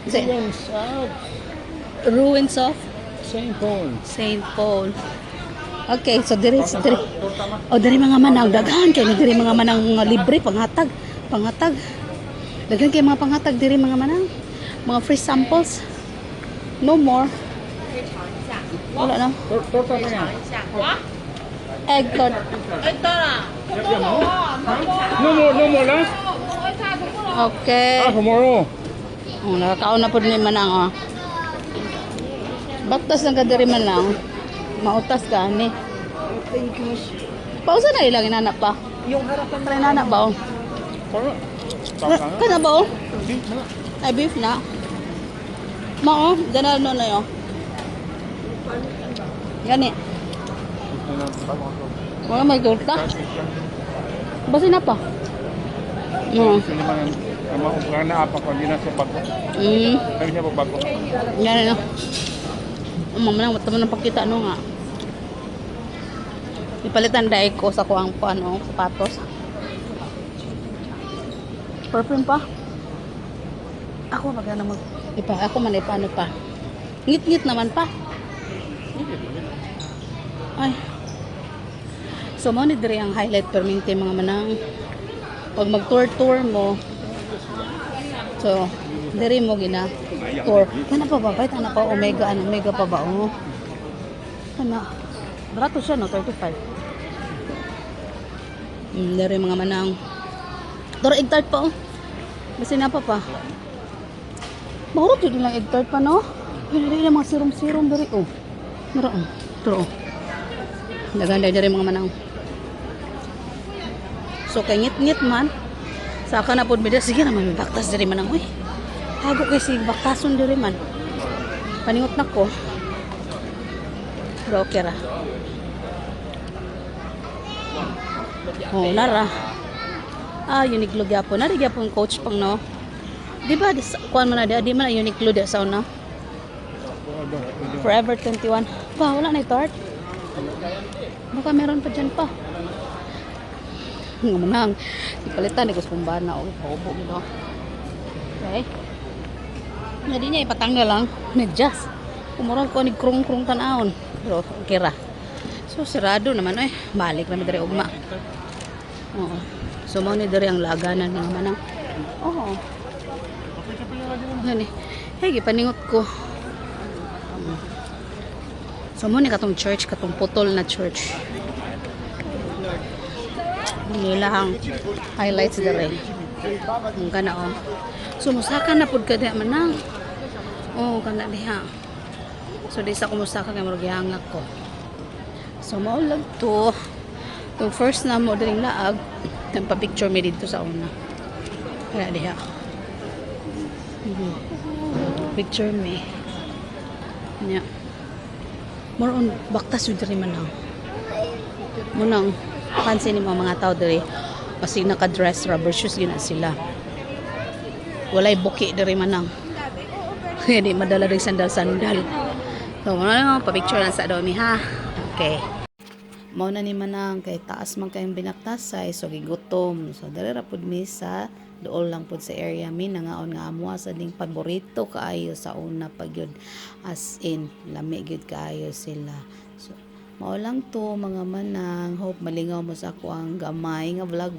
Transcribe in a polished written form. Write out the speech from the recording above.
Ruins of Ruins of St. Paul. St. Paul. Okay, so diri oh diri mga manang daghan kay diri mga manang mga libre panghatag. Daghan kay mga panghatag diri mga manang. Mga free samples. No more. Wala na. Torta na yan. Egg tart. No more lang? Okay. Tomorrow. Oh, nakakaon na po ni manang oh. Baktas lang ka diri manang. Mautas ka ni. Pausa na ilang inanap pa. Yung harapan Kaya inanap ba oh? Kana ba oh? Ay beef na. Mao, ganun na yo. Gani. Wala may torta. Basi na pa. No. Sino man ang na apa ko din na sa bago. Kami niya bago. Yan na. Mamana mo nang pakita no nga. Ipalitan dai ko sa kuang ano, sapatos. Perfume pa. Ako magana mag ako man paano pa. Ngit-ngit naman pa. Ay. So mo ni diri ang highlight perminti mga manang. Pag mag-tour mo. So, diri mo gina tour. Kana pa ba? Kana pa Omega, Omega pa ba? Oh. Kana. Barato siya no, 35. Diri mga manang. Toro egg tart pa oh. Basi na pa. Mahurot yun lang egg tart pa no. Diri mga sirom-sirom diri oh. Mara oh. Toro. Dagan diri mga manang. So kay ngit-ngit man. Saka na pod media sige na man baktas diri man ang uy. Hago kay sig baktason diri man. Paningot na ko. Pero okay ra. Oh, nara. Uniqlo gyapon. Nari gyapon coach pang no. Di ba kuan man na di man Uniqlo di sa una. Forever 21. Pa wala na tart. Baka meron pa dyan pa. Nga manang. Ipalitan ni kusumbana o paubo gino. Okay. Hindi niya ipatanggal lang. Medyas. Kumurang ko ni krong-krong tanahon. Pero okay ra. So sarado naman eh. Balik na madari ugma. Oo. So mo ni diri ang laganan ng manang. Oo. Gani. Hey, gipaningot ko. So mo ni katong church, katong putol na church. Nila ang highlights dere. Ang kana oh. So musaka na pud kada manang. Oh, kana diha. So di sa kumusaka kay murag hangak ko. So mao lang to. To first na mo diring laag, pa picture mi dito sa una. Kana diha. Picture me. Nya. More on baktas yun diri manang. Munang pansin ni mga tao diri kasi naka-dress rubber shoes gina sila. Walay buki diri manang. Hindi madala ring sandal-sandal. So, ano pa picture lang sa domi ha. Okay. Mao na ni manang kay taas man kayong binaktasay so gigutom. So dali ra pud mi sa dool lang pud sa area mi nangaon nga amo sa ding paborito kaayo sa una pagyud as in lami gyud kaayo sila. So mao lang to mga manang, hope malingaw mo sa ako ang gamay nga vlog.